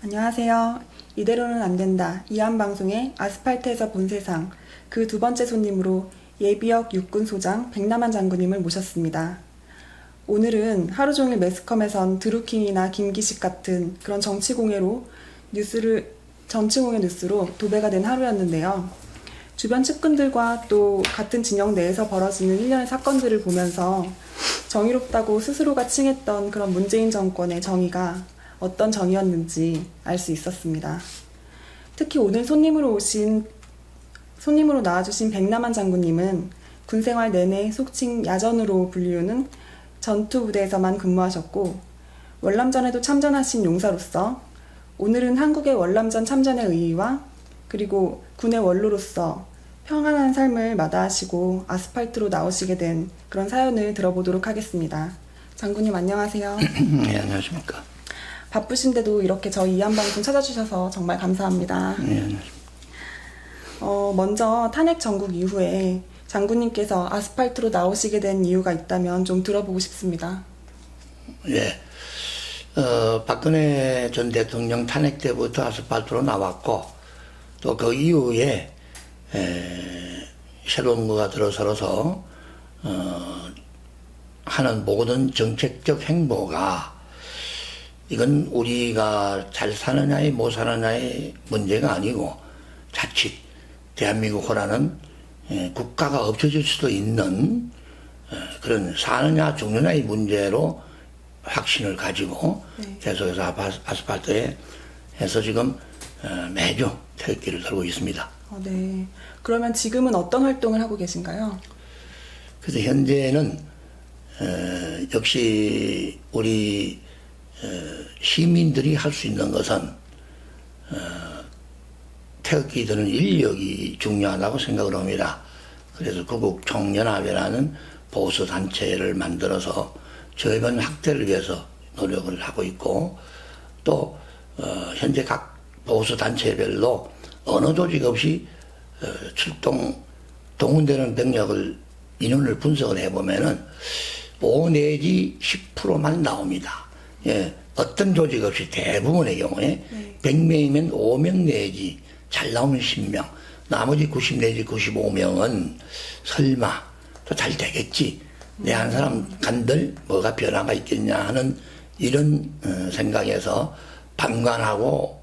안녕하세요. 이대로는 안 된다. 이한방송의 아스팔트에서 본 세상 그 두 번째 손님으로 예비역 육군소장 백남한 장군님을 모셨습니다. 오늘은 하루 종일 매스컴에선 드루킹이나 김기식 같은 그런 정치공예 뉴스로 도배가 된 하루였는데요. 주변 측근들과 또 같은 진영 내에서 벌어지는 일련의 사건들을 보면서 정의롭다고 스스로가 칭했던 그런 문재인 정권의 정의가 어떤 정의였는지 알 수 있었습니다. 특히 오늘 손님으로 나와주신 백남한 장군님은 군생활 내내 속칭 야전으로 불리우는 전투부대에서만 근무하셨고 월남전에도 참전하신 용사로서 오늘은 한국의 월남전 참전의 의의와 그리고 군의 원로로서 평안한 삶을 마다하시고 아스팔트로 나오시게 된 그런 사연을 들어보도록 하겠습니다. 장군님 안녕하세요. 네, 안녕하십니까. 바쁘신데도 이렇게 저희 이한방송 찾아주셔서 정말 감사합니다. 네, 안녕하십니까. 먼저 탄핵 전국 이후에 장군님께서 아스팔트로 나오시게 된 이유가 있다면 좀 들어보고 싶습니다. 예. 박근혜 전 대통령 탄핵 때부터 아스팔트로 나왔고, 또 그 이후에, 새로운 거가 들어서서, 하는 모든 정책적 행보가, 이건 우리가 잘 사느냐의 못 사느냐의 문제가 아니고, 자칫 대한민국이라는 국가가 없어질 수도 있는 그런 사느냐 죽느냐의 문제로 확신을 가지고 계속해서 아스팔트에 해서 지금 매주 태극기를 들고 있습니다. 네. 그러면 지금은 어떤 활동을 하고 계신가요? 그래서 현재는 역시 우리 시민들이 할 수 있는 것은 태극기 드는 인력이 중요하다고 생각을 합니다. 그래서 구국총연합이라는 보수단체를 만들어서 저변 확대를 위해서 노력을 하고 있고, 또 현재 각 보수단체별로 어느 조직 없이 동원되는 병력을 인원을 분석을 해보면은 5 내지 10%만 나옵니다. 예, 어떤 조직 없이 대부분의 경우에 100명이면 5명 내지 잘 나오면 10명, 나머지 90 내지 95명은 설마 또 잘 되겠지, 내 한 사람 간들 뭐가 변화가 있겠냐 하는 이런 생각에서 방관자가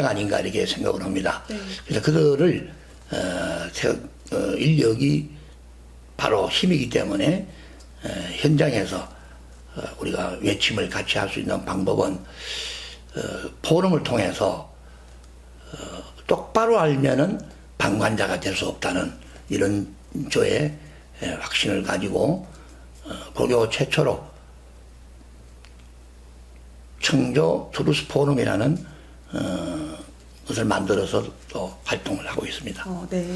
아닌가 이렇게 생각을 합니다. 그래서 그들을 인력이 바로 힘이기 때문에 현장에서 우리가 외침을 같이 할 수 있는 방법은 포럼을 통해서 똑바로 알면은 방관자가 될 수 없다는 이런 저의 확신을 가지고 고교 최초로 청조 트루스 포럼이라는 것을 만들어서 또 활동을 하고 있습니다. 네.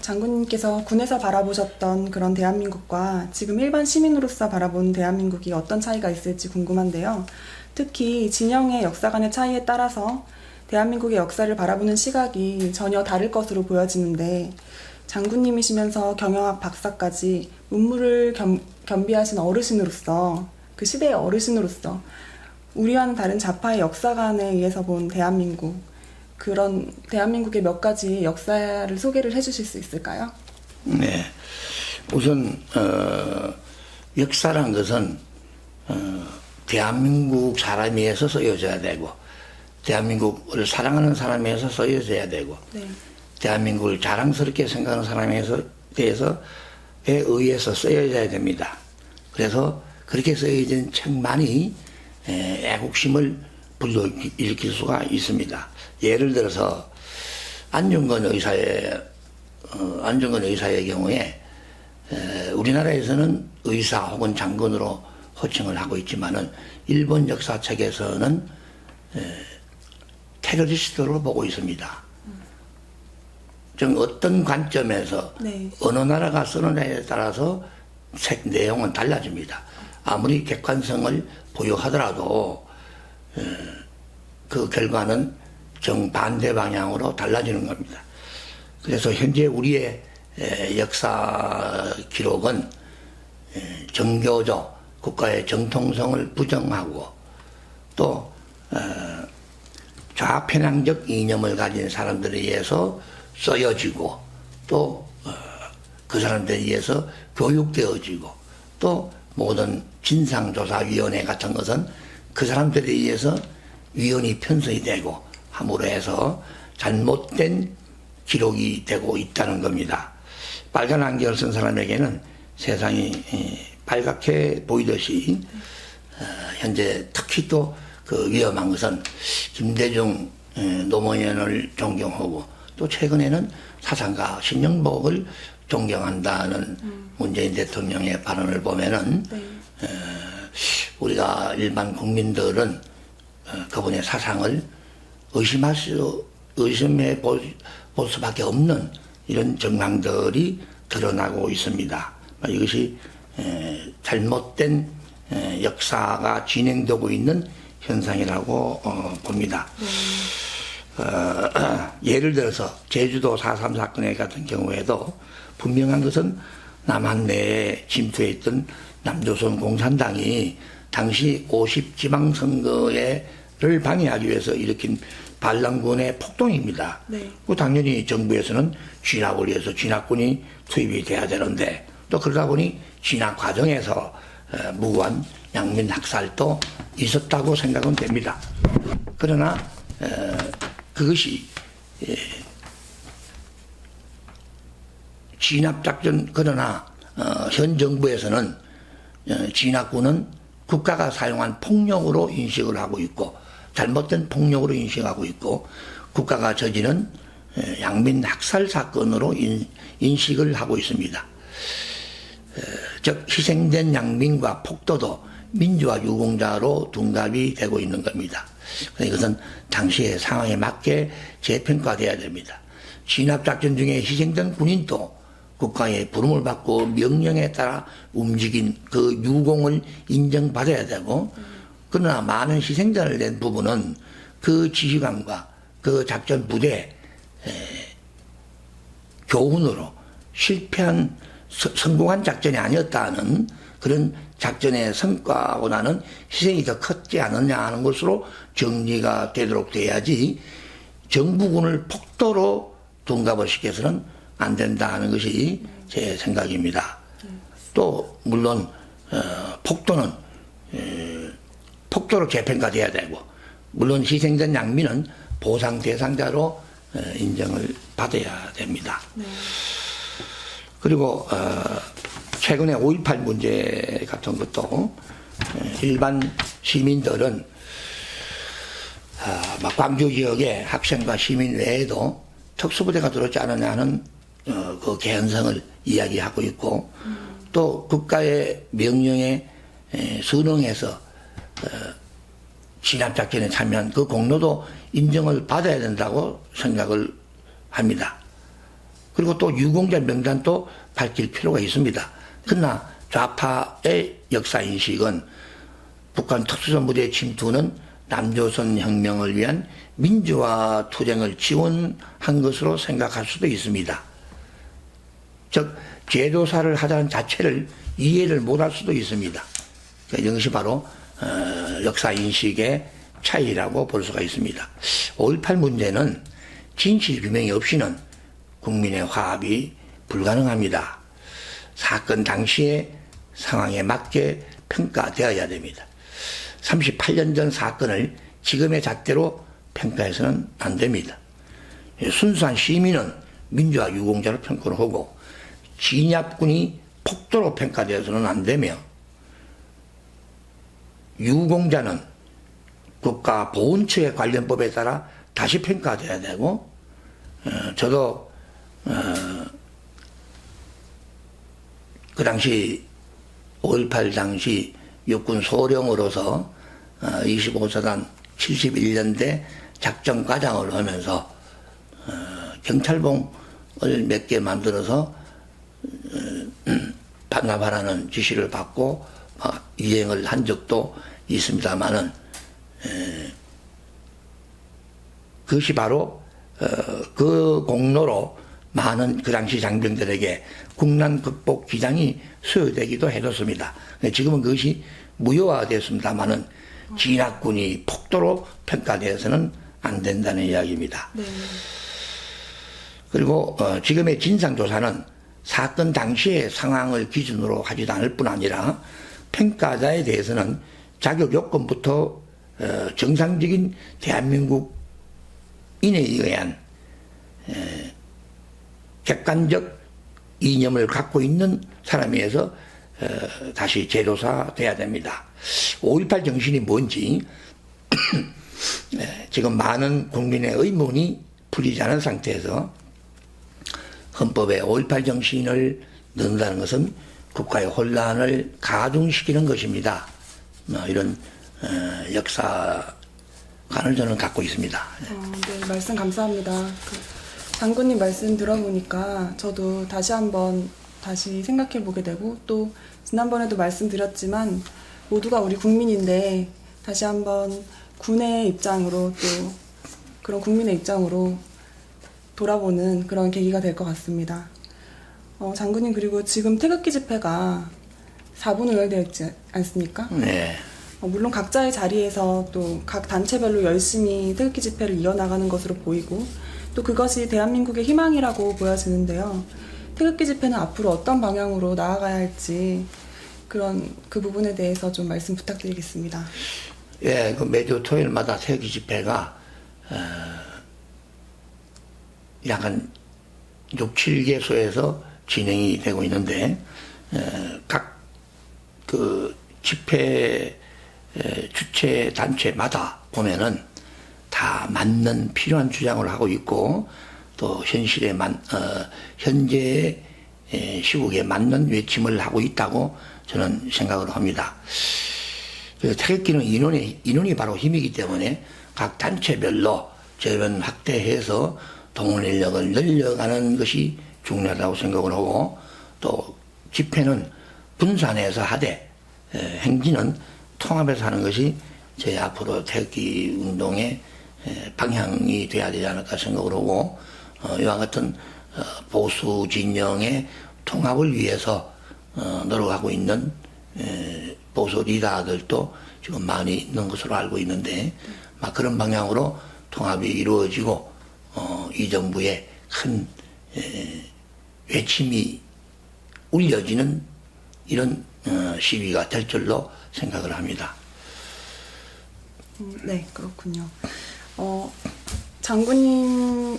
장군님께서 군에서 바라보셨던 그런 대한민국과 지금 일반 시민으로서 바라보는 대한민국이 어떤 차이가 있을지 궁금한데요. 특히 진영의 역사관의 차이에 따라서 대한민국의 역사를 바라보는 시각이 전혀 다를 것으로 보여지는데, 장군님이시면서 경영학 박사까지 문무를 겸비하신 어르신으로서, 그 시대의 어르신으로서 우리와는 다른 좌파의 역사관에 의해서 본 대한민국, 그런 대한민국의 몇 가지 역사를 소개를 해주실 수 있을까요? 네, 우선 역사란 것은 대한민국 사람에 의해서 쓰여져야 되고, 대한민국을 사랑하는 사람에 의해서 쓰여져야 되고, 대한민국을 자랑스럽게 생각하는 사람에 의해서 쓰여져야 됩니다. 그래서 그렇게 쓰여진 책만이 애국심을 불러일으킬 수가 있습니다. 예를 들어서 안중근 의사의 경우에 우리나라에서는 의사 혹은 장군으로 호칭을 하고 있지만은 일본 역사책에서는 테러리스트로 보고 있습니다. 즉 어떤 관점에서 어느 나라가 쓰느냐에 따라서 책 내용은 달라집니다. 아무리 객관성을 부여하더라도 그 결과는 정반대 방향으로 달라지는 겁니다. 그래서 현재 우리의 역사 기록은 정교조 국가의 정통성을 부정하고 또 좌편향적 이념을 가진 사람들에 의해서 쓰여지고 또 그 사람들에 의해서 교육되어지고 또 모든 진상조사위원회 같은 것은 그 사람들에 의해서 위원이 편성이 되고 함으로 해서 잘못된 기록이 되고 있다는 겁니다. 빨간 안경을 쓴 사람에게는 세상이 빨갛게 보이듯이 현재 특히 또 그 위험한 것은 김대중 노무현을 존경하고 또 최근에는 사상가 신영복을 존경한다는 문재인 대통령의 발언을 보면은 우리가 일반 국민들은 그분의 사상을 의심해 볼 수밖에 없는 이런 정황들이 드러나고 있습니다. 이것이 잘못된 역사가 진행되고 있는 현상이라고 봅니다. 예를 들어서 제주도 4.3 사건 같은 경우에도 분명한 것은 남한 내에 침투해 있던 남조선 공산당이 당시 50지방선거를 방해하기 위해서 일으킨 반란군의 폭동입니다. 네. 당연히 정부에서는 진압을 위해서 진압군이 투입이 돼야 되는데 또 그러다 보니 진압 과정에서 무고한 양민 학살도 있었다고 생각은 됩니다. 그러나 그것이 진압작전 그러나 현 정부에서는 진압군은 국가가 사용한 폭력으로 인식을 하고 있고 잘못된 폭력으로 인식하고 있고 국가가 저지른 양민 학살 사건으로 인식을 하고 있습니다. 즉 희생된 양민과 폭도도 민주화 유공자로 둔갑이 되고 있는 겁니다. 이것은 당시의 상황에 맞게 재평가돼야 됩니다. 진압작전 중에 희생된 군인도 국가의 부름을 받고 명령에 따라 움직인 그 유공을 인정받아야 되고 그러나 많은 희생자를 낸 부분은 그 지휘관과 그 작전 부대 교훈으로 실패한 성공한 작전이 아니었다는 그런 작전의 성과보다는 희생이 더 컸지 않느냐 하는 것으로 정리가 되도록 돼야지 정부군을 폭도로 둔갑을 시켜서는 안 된다 하는 것이 제 생각입니다. 또 물론 폭도는 폭도로 재평가돼야 되고 물론 희생된 양민은 보상 대상자로 인정을 받아야 됩니다. 네. 그리고 최근에 5.18 문제 같은 것도 일반 시민들은 광주 지역의 학생과 시민 외에도 특수부대가 들어오지 않느냐는 그 개연성을 이야기하고 있고 또 국가의 명령에 순응해서 진압작전에 참여한 그 공로도 인정을 받아야 된다고 생각을 합니다. 그리고 또 유공자 명단도 밝힐 필요가 있습니다. 그러나 좌파의 역사인식은 북한 특수전부대 침투는 남조선 혁명을 위한 민주화 투쟁을 지원한 것으로 생각할 수도 있습니다. 즉 제도사를 하자는 자체를 이해를 못할 수도 있습니다. 이것이 바로 역사인식의 차이라고 볼 수가 있습니다. 5.18 문제는 진실 규명이 없이는 국민의 화합이 불가능합니다. 사건 당시의 상황에 맞게 평가되어야 됩니다. 38년 전 사건을 지금의 잣대로 평가해서는 안 됩니다. 순수한 시민은 민주화 유공자로 평가를 하고 진압군이 폭도로 평가되어서는 안 되며 유공자는 국가 보훈처의 관련법에 따라 다시 평가돼야 되고 저도 그 당시 5.18 당시 육군 소령으로서 25사단 71년대 작전과장을 하면서 경찰봉을 몇 개 만들어서 반납하라는 지시를 받고 이행을 한 적도 있습니다만은 그것이 바로 그 공로로 많은 그 당시 장병들에게 국난 극복 기장이 수여되기도 해줬습니다. 지금은 그것이 무효화됐습니다만은 진압군이 폭도로 평가되어서는 안 된다는 이야기입니다. 네. 그리고 지금의 진상조사는 사건 당시의 상황을 기준으로 하지도 않을 뿐 아니라 평가자에 대해서는 자격 요건부터 정상적인 대한민국인에 의한 객관적 이념을 갖고 있는 사람에서 다시 재조사돼야 됩니다. 5.18 정신이 뭔지 지금 많은 국민의 의문이 풀리지 않은 상태에서 헌법에 5.18 정신을 넣는다는 것은 국가의 혼란을 가중시키는 것입니다. 이런 역사관을 저는 갖고 있습니다. 네, 말씀 감사합니다. 장군님 말씀 들어보니까 저도 다시 한번 생각해 보게 되고, 또 지난번에도 말씀드렸지만 모두가 우리 국민인데 다시 한번 군의 입장으로, 또 그런 국민의 입장으로 돌아보는 그런 계기가 될 것 같습니다. 장군님, 그리고 지금 태극기 집회가 4분으로 되어 있지 않습니까? 네. 물론 각자의 자리에서 또 각 단체별로 열심히 태극기 집회를 이어나가는 것으로 보이고, 또 그것이 대한민국의 희망이라고 보여지는데요. 태극기 집회는 앞으로 어떤 방향으로 나아가야 할지 그 부분에 대해서 좀 말씀 부탁드리겠습니다. 예, 그 매주 토요일마다 태극기 집회가 약 한 6, 7개소에서 진행이 되고 있는데, 각 그 집회 주최 단체마다 보면은 다 맞는 필요한 주장을 하고 있고, 또 현재의 시국에 맞는 외침을 하고 있다고 저는 생각을 합니다. 태극기는 인원이 바로 힘이기 때문에 각 단체별로 재원 확대해서 동원 인력을 늘려가는 것이 중요하다고 생각을 하고, 또 집회는 분산해서 하되 행진은 통합해서 하는 것이 제 앞으로 태극기 운동의 방향이 돼야 되지 않을까 생각을 하고, 이와 같은 보수 진영의 통합을 위해서 노력하고 있는 보수 리더들도 지금 많이 있는 것으로 알고 있는데, 그런 방향으로 통합이 이루어지고 이 정부의 큰 외침이 울려지는 이런 시위가 될 줄로 생각을 합니다. 네, 그렇군요. 장군님은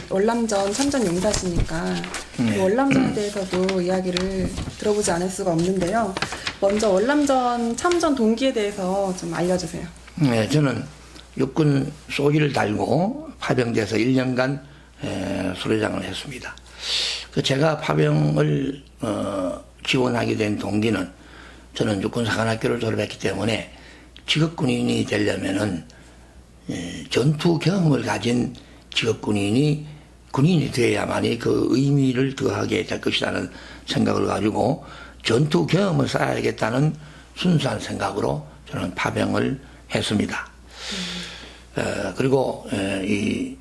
월남전 참전 용사시니까 그 월남전에 대해서도 이야기를 들어보지 않을 수가 없는데요. 먼저 월남전 참전 동기에 대해서 좀 알려주세요. 네, 저는 육군 소기를 달고 파병돼서 1년간 수료장을 했습니다. 제가 파병을 지원하게 된 동기는, 저는 육군사관학교를 졸업했기 때문에 직업군인이 되려면은 전투 경험을 가진 직업군인이 되어야만이 그 의미를 더하게 될 것이라는 생각을 가지고 전투 경험을 쌓아야겠다는 순수한 생각으로 저는 파병을 했습니다. 그리고 이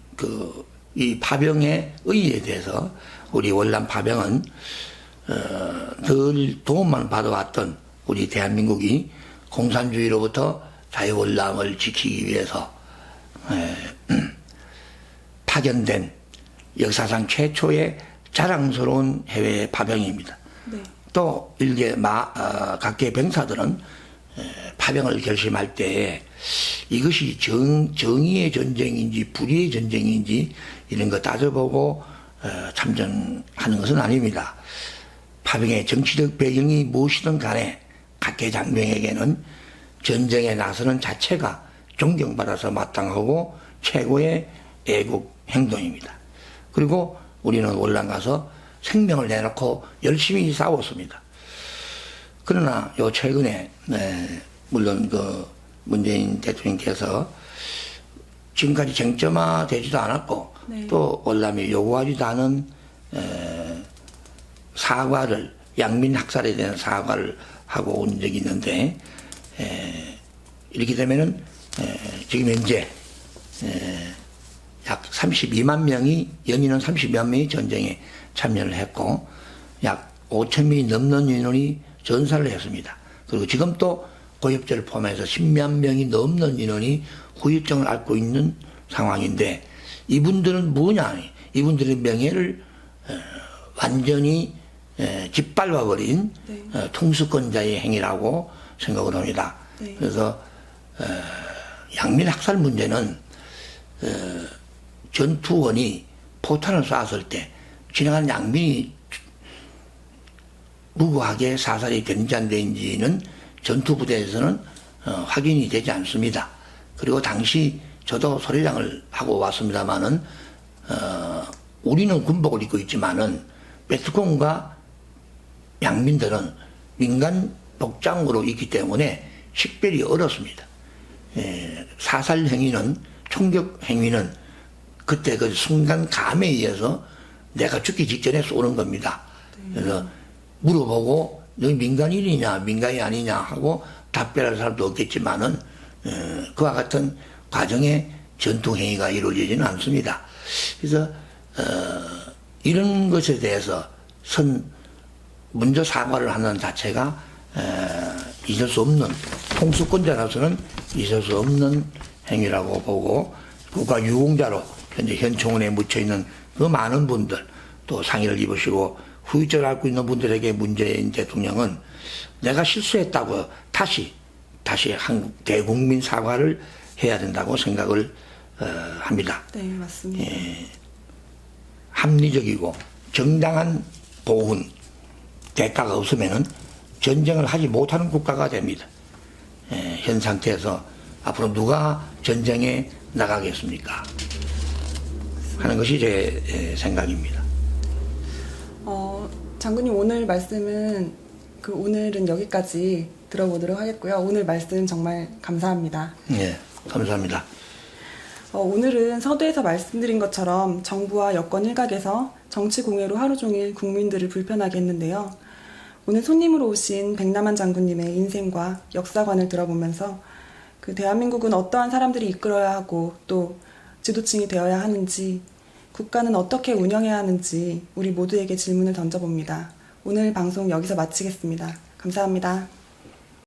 파병의 의의에 대해서 우리 월남 파병은 늘 도움만 받아왔던 우리 대한민국이 공산주의로부터 자유월남을 지키기 위해서 파견된 역사상 최초의 자랑스러운 해외 파병입니다. 네. 또 각계 병사들은 파병을 결심할 때 이것이 정의의 전쟁인지 불의의 전쟁인지 이런 거 따져보고 참전하는 것은 아닙니다. 파병의 정치적 배경이 무엇이든 간에 각계 장병에게는 전쟁에 나서는 자체가 존경받아서 마땅하고 최고의 애국 행동입니다. 그리고 우리는 월남 가서 생명을 내놓고 열심히 싸웠습니다. 그러나 최근에 물론 문재인 대통령께서 지금까지 쟁점화되지도 않았고, 네. 또 월남이 요구하지도 않은 사과를, 양민 학살에 대한 사과를 하고 온 적이 있는데, 이렇게 되면은 지금 현재 약 32만 명이, 연인은 32만 명이 전쟁에 참여를 했고 약 5천 명이 넘는 인원이 전사를 했습니다. 그리고 지금 또 고엽제를 포함해서 10만 명이 넘는 인원이 후유증을 앓고 있는 상황인데 이분들은 뭐냐? 이분들의 명예를 완전히 짓밟아버린 네. 통수권자의 행위라고 생각을 합니다. 네. 그래서 양민 학살 문제는 전투원이 포탄을 쐈을 때 지나가는 양민이 무고하게 사살이 된지는 전투부대에서는 확인이 되지 않습니다. 그리고 당시 저도 소리장을 하고 왔습니다마는 우리는 군복을 입고 있지만은 베트콩과 양민들은 민간 복장으로 있기 때문에 식별이 어렵습니다. 사살 행위는 총격 행위는 그때 그 순간 감에 의해서 내가 죽기 직전에 쏘는 겁니다. 그래서 물어보고 너희 민간인이냐 민간이 아니냐 하고 답변할 사람도 없겠지만은 그와 같은 과정에 전투 행위가 이루어지지는 않습니다. 그래서 이런 것에 대해서 먼저 사과를 하는 자체가 있을 수 없는 통수권자로서는 있을 수 없는 행위라고 보고 국가 유공자로 현재 현충원에 묻혀 있는 그 많은 분들 또 상의를 입으시고 후유증을 앓고 있는 분들에게 문재인 대통령은 내가 실수했다고 다시 한국 대국민 사과를 해야 된다고 생각을 합니다. 네, 맞습니다. 합리적이고 정당한 보훈 대가가 없으면은 전쟁을 하지 못하는 국가가 됩니다. 현 상태에서 앞으로 누가 전쟁에 나가겠습니까? 하는 것이 제 생각입니다. 장군님 오늘 말씀은 오늘은 여기까지 들어보도록 하겠고요. 오늘 말씀 정말 감사합니다. 네, 감사합니다. 오늘은 서두에서 말씀드린 것처럼 정부와 여권 일각에서 정치 공회로 하루 종일 국민들을 불편하게 했는데요. 오늘 손님으로 오신 백남한 장군님의 인생과 역사관을 들어보면서 대한민국은 어떠한 사람들이 이끌어야 하고 또 지도층이 되어야 하는지 국가는 어떻게 운영해야 하는지 우리 모두에게 질문을 던져봅니다. 오늘 방송 여기서 마치겠습니다. 감사합니다.